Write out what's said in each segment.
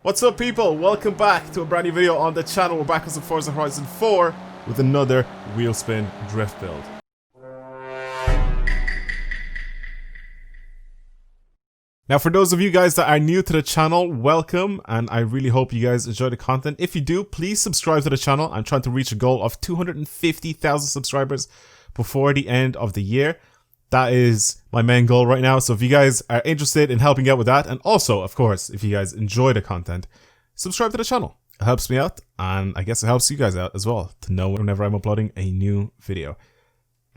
What's up, people? Welcome back to a brand new video on the channel. We're back with some Forza Horizon 4 with another Wheelspin drift build. Now, for those of you guys that are new to the channel, welcome, and I really hope you guys enjoy the content. If you do, please subscribe to the channel. I'm trying to reach a goal of 250,000 subscribers before the end of the year. That is my main goal right now. So if you guys are interested in helping out with that, and also, of course, if you guys enjoy the content, subscribe to the channel. It helps me out, and I guess it helps you guys out as well to know whenever I'm uploading a new video.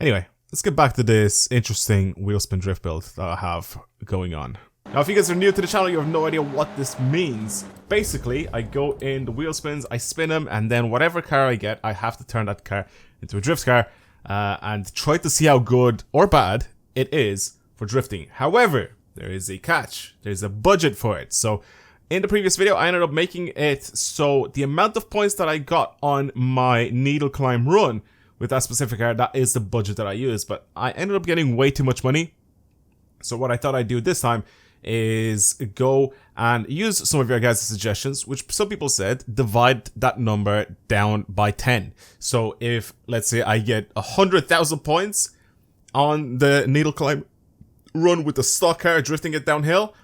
Anyway, let's get back to this interesting Wheelspin drift build that I have going on. Now, if you guys are new to the channel, you have no idea what this means. Basically, I go in the wheel spins, I spin them, and then whatever car I get, I have to turn that car into a drift car. And try to see how good or bad it is for drifting. However, there is a catch. There's a budget for it. So in the previous video, I ended up making it so the amount of points that I got on my needle climb run with that specific car, that is the budget that I used. But I ended up getting way too much money. So what I thought I'd do this time is go and use some of your guys' suggestions, which some people said, divide that number down by 10. So if, let's say, I get 100,000 points on the needle climb run with the stock car drifting it downhill,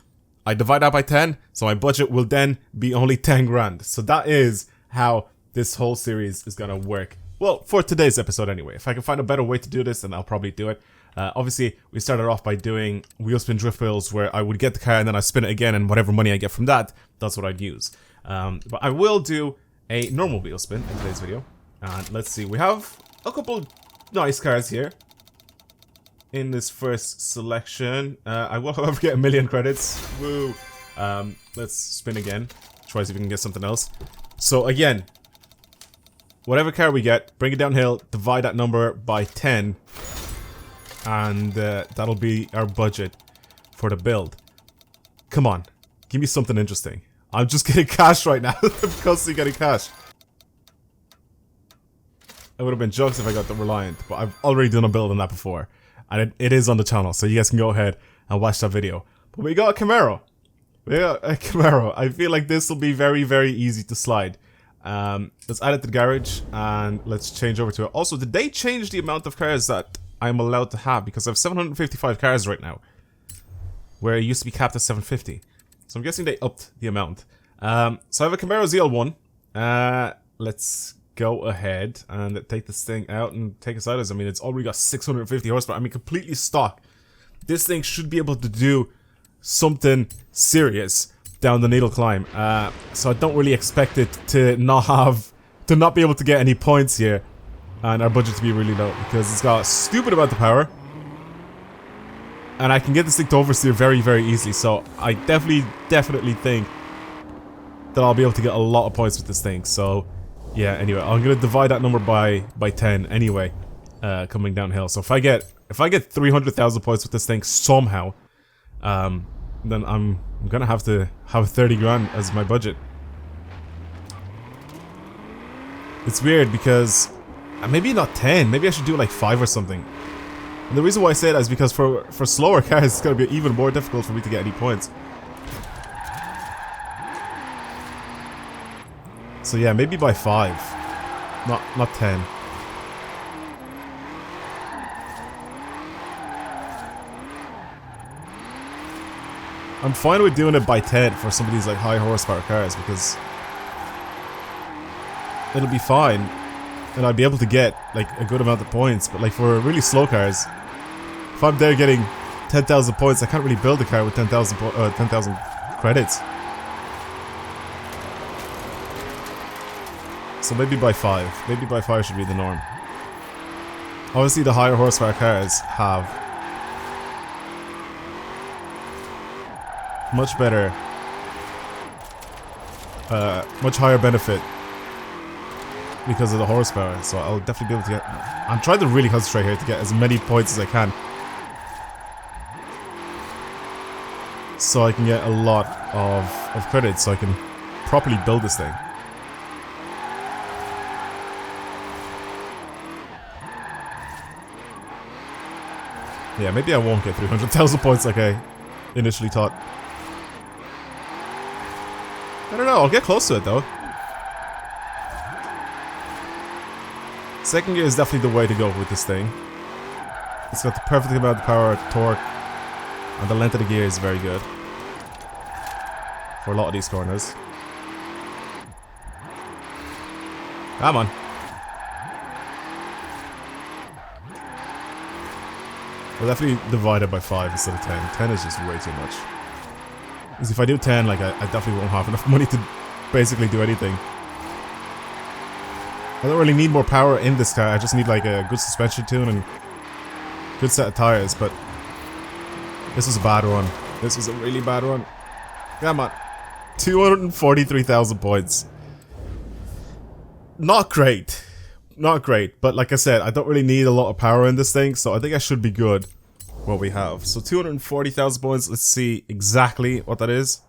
I divide that by 10, so my budget will then be only 10 grand. So that is how this whole series is gonna work. Well, for today's episode anyway. If I can find a better way to do this, then I'll probably do it. Obviously, we started off by doing wheelspin drift builds where I would get the car and then I spin it again, and whatever money I get from that, that's what I'd use. But I will do a normal wheelspin in today's video. And let's see, we have a couple nice cars here in this first selection. I will, however, get 1,000,000 credits. Woo! Let's spin again. Try to see if we can get something else. So again, whatever car we get, bring it downhill, divide that number by 10. And that'll be our budget for the build. Come on, give me something interesting. I'm just getting cash right now. I'm constantly getting cash. It would have been jokes if I got the Reliant, but I've already done a build on that before. And it is on the channel, so you guys can go ahead and watch that video. But we got a Camaro. We got a Camaro. I feel like this will be very, very easy to slide. Let's add it to the garage, and let's change over to it. Also, did they change the amount of cars that I'm allowed to have? Because I have 755 cars right now, where it used to be capped at 750. So I'm guessing they upped the amount. So I have a Camaro ZL1. Let's go ahead and take this thing out and take a sideways. I mean, it's already got 650 horsepower. I mean, completely stock. This thing should be able to do something serious down the needle climb. So I don't really expect it to not be able to get any points here. And our budget to be really low, because it's got a stupid amount of power. And I can get this thing to oversteer very, very easily. So I definitely think that I'll be able to get a lot of points with this thing. So yeah, anyway, I'm gonna divide that number by 10 anyway, coming downhill. So if I get 300,000 points with this thing somehow, then I'm gonna have to have 30 grand as my budget. It's weird because maybe not 10, maybe I should do like 5 or something. And the reason why I say that is because for slower cars, it's gonna be even more difficult for me to get any points. So yeah, maybe by 5. Not 10. I'm fine with doing it by 10 for some of these like high horsepower cars, because it'll be fine. And I'd be able to get like a good amount of points. But like for really slow cars, if I'm there getting 10,000 points, I can't really build a car with 10,000 credits. So maybe by 5. Maybe by 5 should be the norm. Obviously the higher horsepower cars have much better, much higher benefit because of the horsepower, so I'll definitely be able to get... I'm trying to really concentrate here to get as many points as I can, so I can get a lot of credits, so I can properly build this thing. Yeah, maybe I won't get 300,000 points like I initially thought. I don't know, I'll get close to it though. Second gear is definitely the way to go with this thing. It's got the perfect amount of power, torque, and the length of the gear is very good for a lot of these corners. Come on. We'll definitely divide it by 5 instead of 10. 10 is just way too much. Because if I do 10, like, I definitely won't have enough money to basically do anything. I don't really need more power in this car, I just need like a good suspension tune and good set of tires, but this was a bad run. This was a really bad run. Come on. 243,000 points. Not great. Not great, but like I said, I don't really need a lot of power in this thing, so I think I should be good what we have. So 240,000 points, let's see exactly what that is.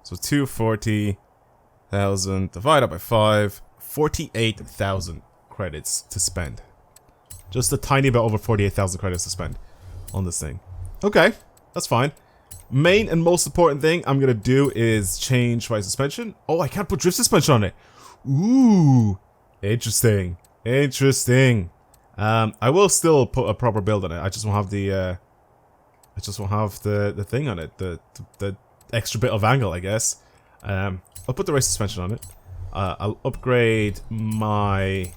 So 240,000 divided by 5, 48,000 credits to spend. Just a tiny bit over 48,000 credits to spend on this thing. Okay, that's fine. Main and most important thing I'm gonna do is change my suspension. Oh, I can't put drift suspension on it. Ooh, interesting. Interesting. I will still put a proper build on it. I just won't have the the thing on it. The extra bit of angle, I guess. I'll put the race suspension on it. I'll upgrade my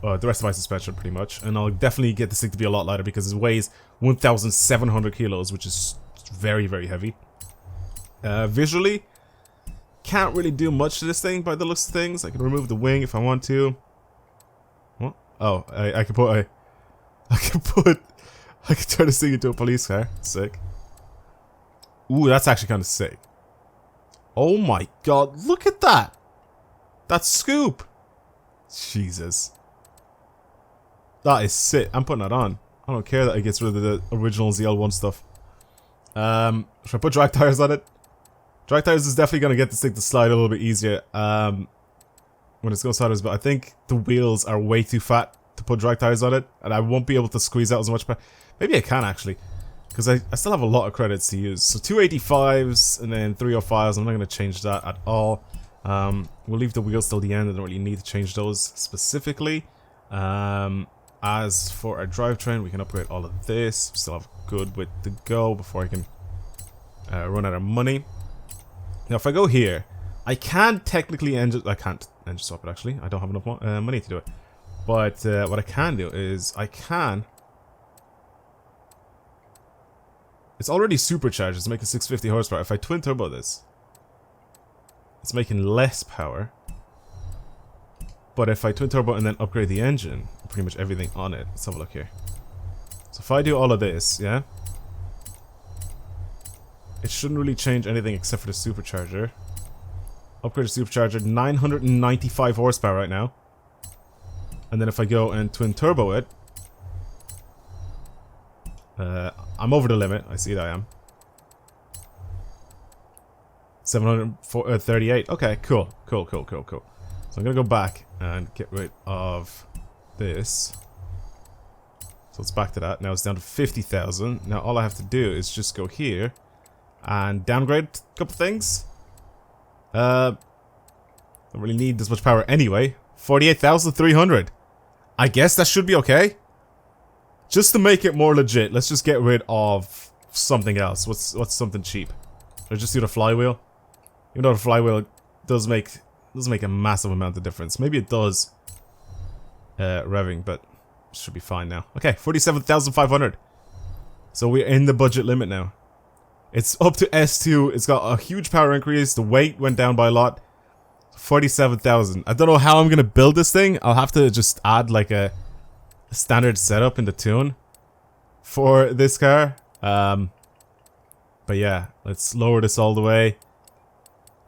the rest of my suspension pretty much, and I'll definitely get this thing to be a lot lighter because it weighs 1,700 kilos, which is very, very heavy. Visually, can't really do much to this thing by the looks of things. I can remove the wing if I want to. What? Oh, I can put I can turn this thing into a police car. Sick. Ooh, that's actually kind of sick. Oh my god, look at that! That scoop! Jesus. That is sick. I'm putting that on. I don't care that it gets rid of the original ZL1 stuff. Should I put drag tires on it? Drag tires is definitely going to get this thing to slide a little bit easier when it's going sideways, but I think the wheels are way too fat to put drag tires on it, and I won't be able to squeeze out as much power. Maybe I can actually, because I still have a lot of credits to use. So 285s and then 305s, I'm not going to change that at all. We'll leave the wheels till the end. I don't really need to change those specifically. As for our drivetrain, we can upgrade all of this. Still have good width to go before I can run out of money. Now, if I go here, I can technically I can't engine swap it actually. I don't have enough money to do it. But what I can do is I can. It's already supercharged. It's making 650 horsepower. If I twin turbo this, it's making less power. But if I twin turbo and then upgrade the engine, pretty much everything on it. Let's have a look here. So if I do all of this, yeah, it shouldn't really change anything except for the supercharger. Upgrade the supercharger, 995 horsepower right now. And then if I go and twin turbo it, I'm over the limit. I see that I am. 738. Okay, cool. Cool. So I'm gonna go back and get rid of this. So it's back to that. Now it's down to 50,000. Now all I have to do is just go here and downgrade a couple things. Don't really need this much power anyway. 48,300. I guess that should be okay. Just to make it more legit, let's just get rid of something else. What's something cheap? Or just do the flywheel? Even though the flywheel doesn't make a massive amount of difference. Maybe it does revving, but it should be fine now. Okay, 47,500. So we're in the budget limit now. It's up to S2. It's got a huge power increase. The weight went down by a lot. 47,000. I don't know how I'm gonna build this thing. I'll have to just add like a standard setup in the tune for this car. But yeah, let's lower this all the way.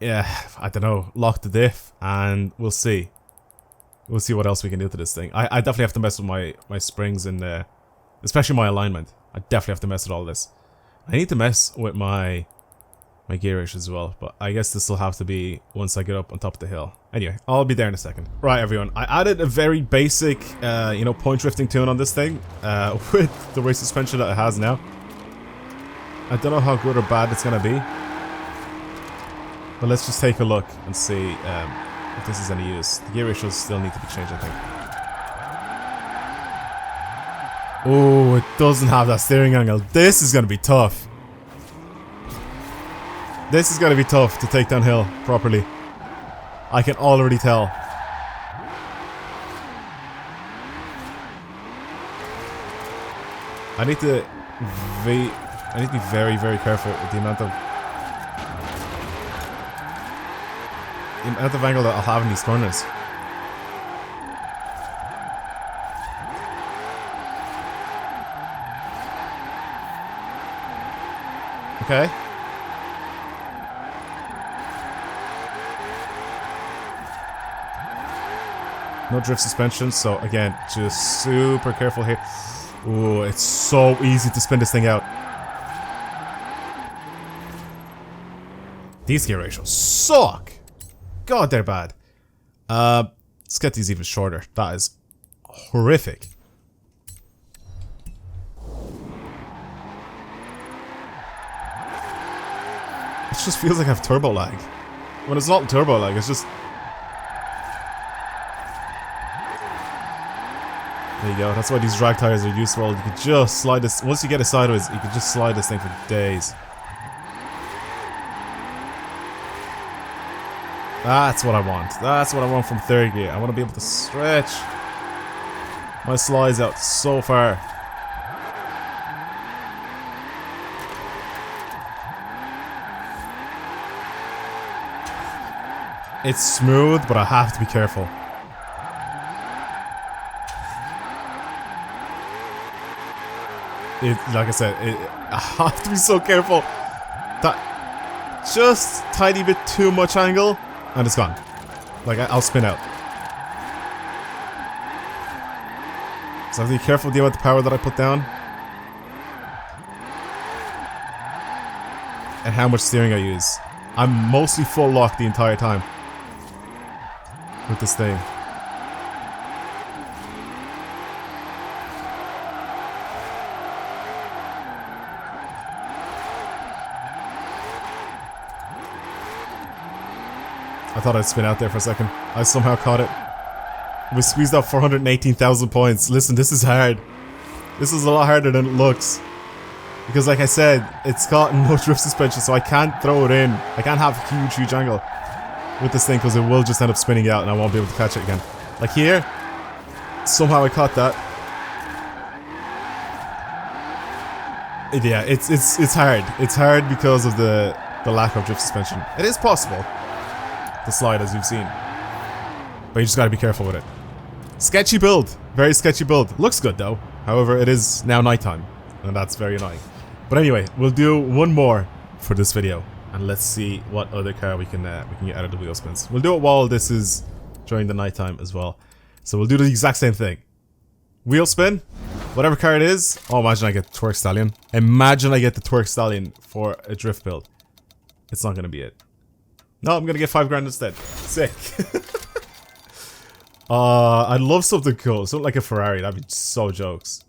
Yeah, I don't know. Lock the diff, and we'll see. We'll see what else we can do to this thing. I definitely have to mess with my springs and especially my alignment. I definitely have to mess with all this. I need to mess with my gear ratio as well, but I guess this will have to be once I get up on top of the hill. Anyway, I'll be there in a second. Right, everyone, I added a very basic, you know, point drifting tune on this thing with the race suspension that it has now. I don't know how good or bad it's gonna be. But let's just take a look and see if this is any use. The gear ratios still need to be changed, I think. Oh, it doesn't have that steering angle. This is going to be tough. This is going to be tough to take downhill properly. I can already tell. I need to be very, very careful with the amount of angle that I'll have in these corners. Okay. No drift suspension, so again, just super careful here. Ooh, it's so easy to spin this thing out. These gear ratios suck. God, they're bad. Let's get these even shorter. That is horrific. It just feels like I have turbo lag. When it's not turbo lag, it's just... There you go. That's why these drag tires are useful. You can just slide this... Once you get it sideways, you can just slide this thing for days. That's what I want. That's what I want from third gear. I want to be able to stretch my slides out so far. It's smooth, but I have to be careful. Like I said, I have to be so careful. That just tiny bit too much angle, and it's gone. Like I'll spin out. So I have to be careful with the amount of power that I put down, and how much steering I use. I'm mostly full lock the entire time with this thing. I thought I'd spin out there for a second. I somehow caught it. We squeezed out 418,000 points. Listen, this is hard. This is a lot harder than it looks. Because like I said, it's got no drift suspension, so I can't throw it in. I can't have a huge angle with this thing because it will just end up spinning out and I won't be able to catch it again. Like here, somehow I caught that. Yeah, it's hard. It's hard because of the lack of drift suspension. It is possible to slide, as you've seen, but you just gotta be careful with it. Sketchy build, very sketchy build. Looks good though. However, it is now nighttime, and that's very annoying. But anyway, we'll do one more for this video, and let's see what other car we can get out of the wheel spins. We'll do it while this is during the nighttime as well. So we'll do the exact same thing. Wheel spin, whatever car it is. Oh, imagine I get the Twerk Stallion. Imagine I get the Twerk Stallion for a drift build. It's not gonna be it. No, I'm gonna get 5 grand instead. Sick. I'd love something cool. Something like a Ferrari. That'd be so jokes.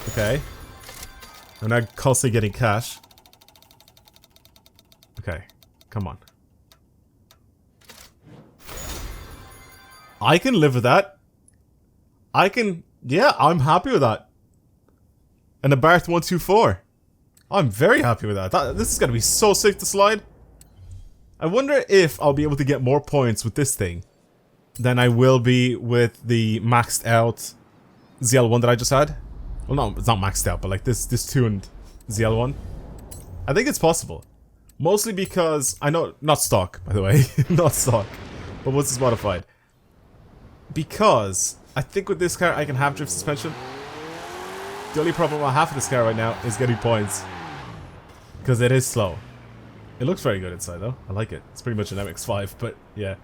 Okay. I'm now constantly getting cash. Okay. Come on. I can live with that. I can... Yeah, I'm happy with that. And Abarth 124. I'm very happy with that. This is gonna be so sick to slide. I wonder if I'll be able to get more points with this thing than I will be with the maxed out ZL1 that I just had. Well, no, it's not maxed out, but like this tuned ZL1. I think it's possible. Mostly because I know, not stock, by the way, not stock, but once it's modified. Because I think with this car I can have drift suspension. The only problem I have with this car right now is getting points. Because it is slow. It looks very good inside though. I like it. It's pretty much an MX-5, but yeah.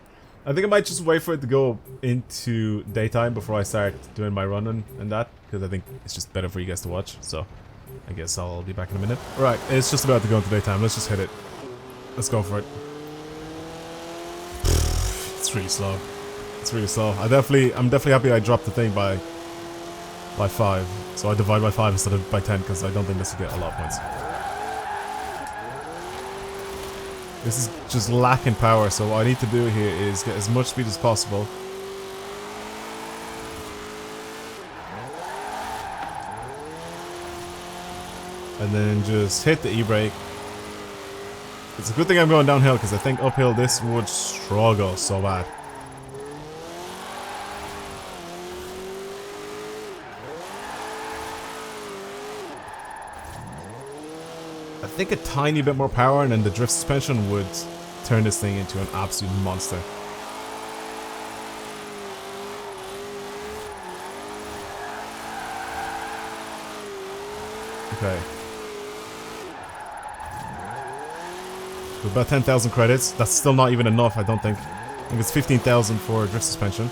I think I might just wait for it to go into daytime before I start doing my run and that. Because I think it's just better for you guys to watch. So, I guess I'll be back in a minute. Alright, it's just about to go into daytime. Let's just hit it. Let's go for it. It's really slow. It's really slow. I'm definitely happy I dropped the thing by 5. So I divide by 5 instead of by 10 because I don't think this will get a lot of points. This is just lacking power, so what I need to do here is get as much speed as possible. And then just hit the e-brake. It's a good thing I'm going downhill, because I think uphill this would struggle so bad. I think a tiny bit more power and then the drift suspension would turn this thing into an absolute monster. Okay. With about 10,000 credits. That's still not even enough, I don't think. I think it's 15,000 for drift suspension.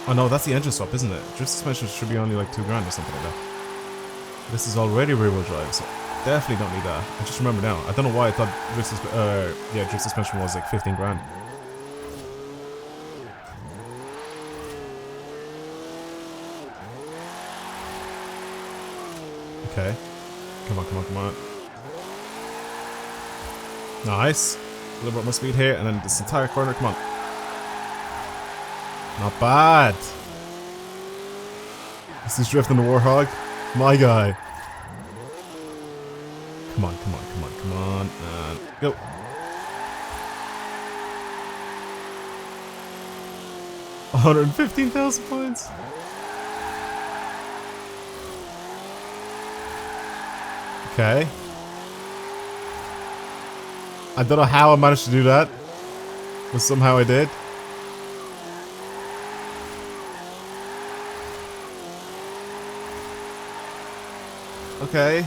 Oh no, that's the engine swap, isn't it? Drift suspension should be only like 2 grand or something like that. This is already rear wheel drive, so definitely don't need that. I just remember now. I don't know why I thought drift suspension was like 15 grand. Okay. Come on, come on, come on. Nice. A little bit more speed here, and then this entire corner, come on. Not bad. This is drifting the Warthog. My guy. Come on, come on, come on, come on. And go. $115,000 points. Okay. I don't know how I managed to do that, but somehow I did. Okay.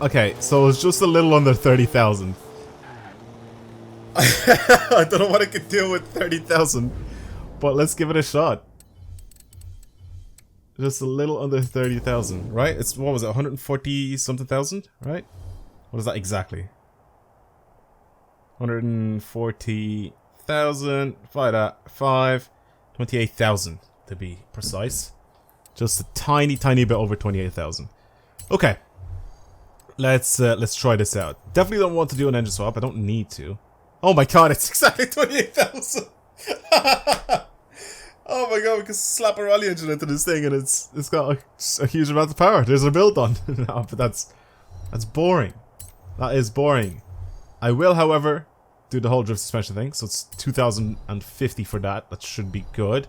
Okay, so it's just a little under 30,000. I don't know what I could do with 30,000, but let's give it a shot. Just a little under 30,000, right? It's, what was it, 140 something thousand, right? What is that exactly? 140,000, 28,000 to be precise. Just a tiny bit over 28,000. Okay. Let's try this out. Definitely don't want to do an engine swap. I don't need to. Oh my god, it's exactly 28,000. Oh my god, we can slap a rally engine into this thing and it's got a huge amount of power. There's a build on. No, but that's boring. That is boring. I will, however, do the whole drift suspension thing. So it's 2,050 for that. That should be good.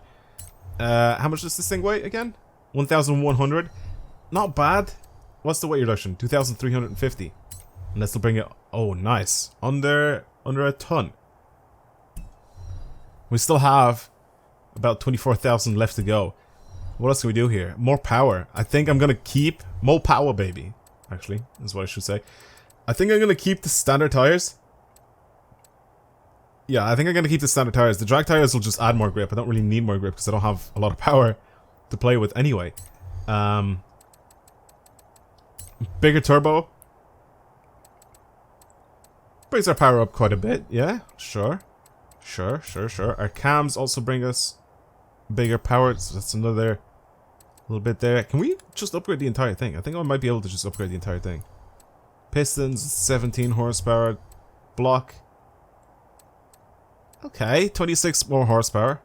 How much does this thing weigh again? 1,100. Not bad. What's the weight reduction? 2,350. And this will bring it. Oh, nice. Under a ton. We still have about 24,000 left to go. What else can we do here? More power. I think I'm gonna keep more power, baby. Actually, is what I should say. I think I'm gonna keep the standard tires. Yeah, I think I'm gonna keep the standard tires. The drag tires will just add more grip. I don't really need more grip because I don't have a lot of power to play with anyway. Bigger turbo brings our power up quite a bit. Yeah, sure. Our cams also bring us bigger power, so that's another little bit there. Can we just upgrade the entire thing? I think I might be able to just upgrade the entire thing. Pistons, 17 horsepower. Block. Okay, 26 more horsepower.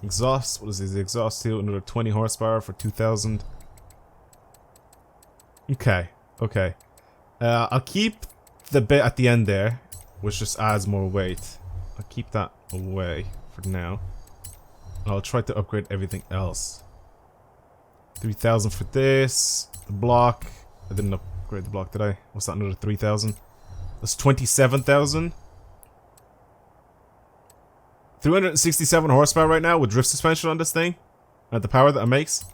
Exhaust, what is this? The exhaust to another 20 horsepower for 2,000. Okay. I'll keep the bit at the end there, which just adds more weight. I'll keep that away for now. I'll try to upgrade everything else. 3,000 for this. The block. I didn't upgrade the block, did I? What's that, another 3,000? That's 27,000. 367 horsepower right now with drift suspension on this thing. At the power that it makes.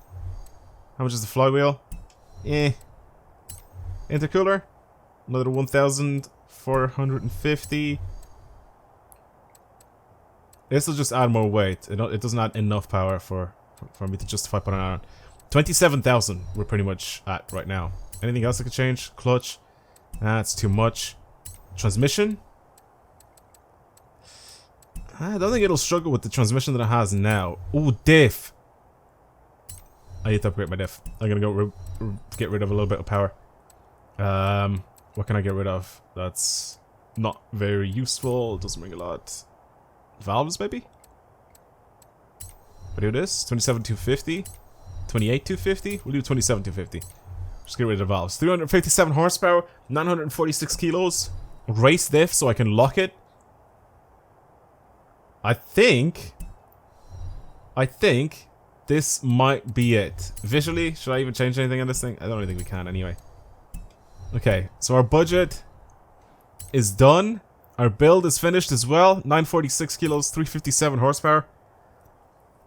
How much is the flywheel? Intercooler. Another 1,450. This will just add more weight. It doesn't add enough power for me to justify putting it on. 27,000 we're pretty much at right now. Anything else I could change? Clutch. That's too much. Transmission. I don't think it'll struggle with the transmission that it has now. Ooh, diff. I need to upgrade my diff. I'm gonna go get rid of a little bit of power. What can I get rid of? That's not very useful. It doesn't bring a lot. Valves, maybe? We'll do this. 27,250. 28,250. We'll do 27,250. Just get rid of the valves. 357 horsepower. 946 kilos. Race diff so I can lock it. I think this might be it. Visually, should I even change anything on this thing? I don't think we can anyway. Okay, so our budget is done. Our build is finished as well. 946 kilos, 357 horsepower.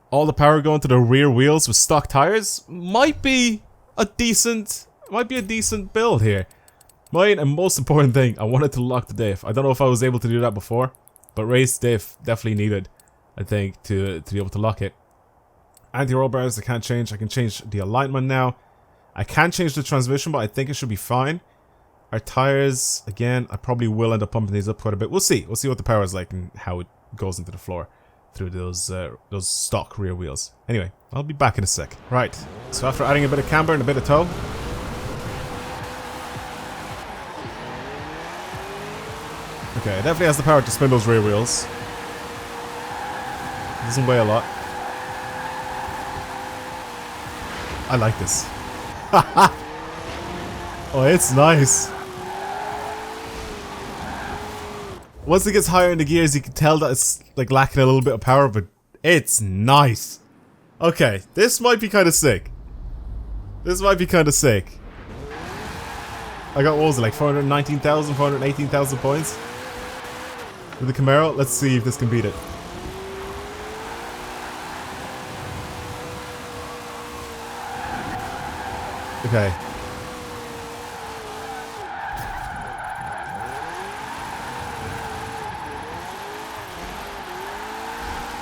All the power going to the rear wheels with stock tires. Might be a decent build here. Main and most important thing, I wanted to lock the diff. I don't know if I was able to do that before, but race diff definitely needed, I think, to be able to lock it. Anti-roll bars I can't change. I can change the alignment now. I can change the transmission, but I think it should be fine. Our tires, again, I probably will end up pumping these up quite a bit. We'll see. We'll see what the power is like and how it goes into the floor through those stock rear wheels. Anyway, I'll be back in a sec. Right, so after adding a bit of camber and a bit of tow, okay, it definitely has the power to spin those rear wheels. It doesn't weigh a lot. I like this. Oh, it's nice. Once it gets higher in the gears, you can tell that it's like lacking a little bit of power, but it's nice. Okay, this might be kind of sick. This might be kind of sick. I got, what was it, like 419,000, 418,000 points with the Camaro. Let's see if this can beat it. Okay.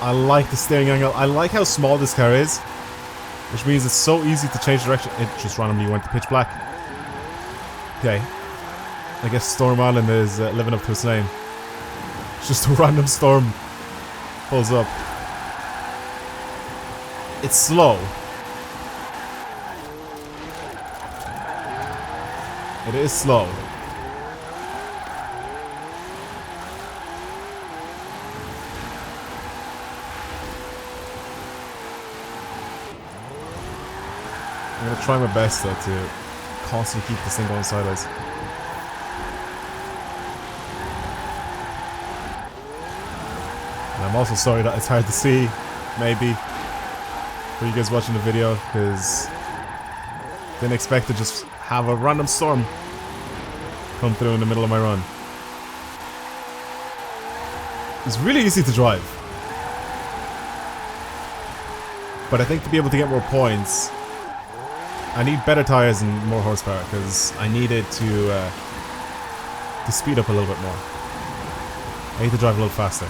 I like the steering angle. I like how small this car is, which means it's so easy to change direction. It just randomly went to pitch black. Okay. I guess Storm Island is living up to its name. It's just a random storm pulls up. It's slow. It is slow. I'm gonna try my best though to constantly keep this thing going sideways. And I'm also sorry that it's hard to see, maybe, for you guys watching the video, because didn't expect to just have a random storm come through in the middle of my run. It's really easy to drive, but I think to be able to get more points, I need better tires and more horsepower, because I need it to speed up a little bit more. I need to drive a little faster.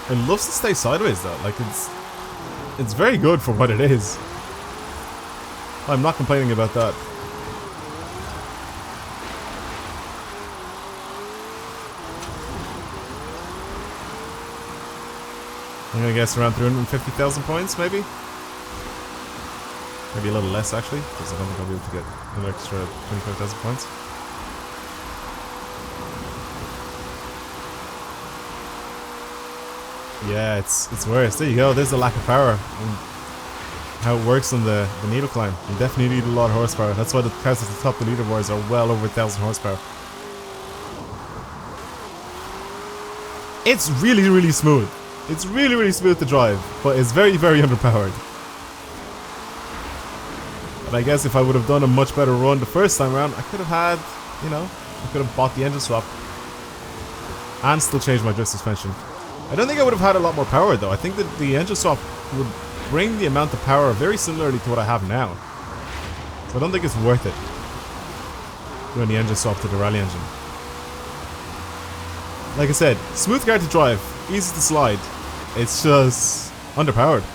It loves to stay sideways though, like it's very good for what it is. I'm not complaining about that. I'm gonna guess around 350,000 points, maybe? Maybe a little less actually, because I don't think I'll be able to get an extra 25,000 points. Yeah, it's worse. There you go. There's the lack of power and how it works on the needle climb. You definitely need a lot of horsepower. That's why the cars at the top of the leaderboards are well over 1,000 horsepower. It's really, really smooth. It's really, really smooth to drive, but it's very, very underpowered. And I guess if I would have done a much better run the first time around, I could have had, you know, I could have bought the engine swap and still changed my drift suspension. I don't think I would have had a lot more power though. I think that the engine swap would bring the amount of power very similarly to what I have now. So I don't think it's worth it doing the engine swap to the rally engine. Like I said, smooth car to drive, easy to slide. It's just underpowered.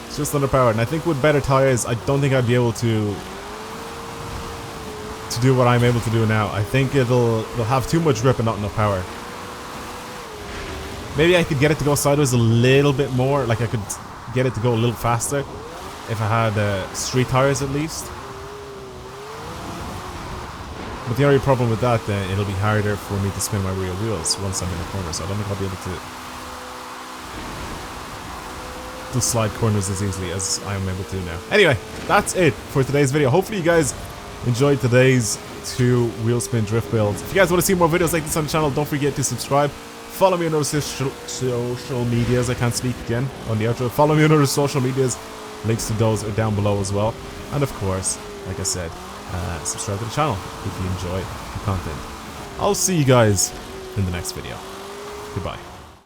It's just underpowered, and I think with better tires, I don't think I'd be able to do what I'm able to do now. I think it'll have too much grip and not enough power. Maybe I could get it to go sideways a little bit more, like I could get it to go a little faster if I had street tires at least. But the only problem with that, then it'll be harder for me to spin my rear wheels once I'm in a corner, so I don't think I'll be able to slide corners as easily as I am able to now. Anyway, that's it for today's video. Hopefully you guys enjoyed today's 2 Wheelspin drift builds. If you guys want to see more videos like this on the channel, don't forget to subscribe. Follow me on other social medias. I can't speak again on the outro. Follow me on other social medias. Links to those are down below as well. And of course, like I said, subscribe to the channel if you enjoy the content. I'll see you guys in the next video. Goodbye.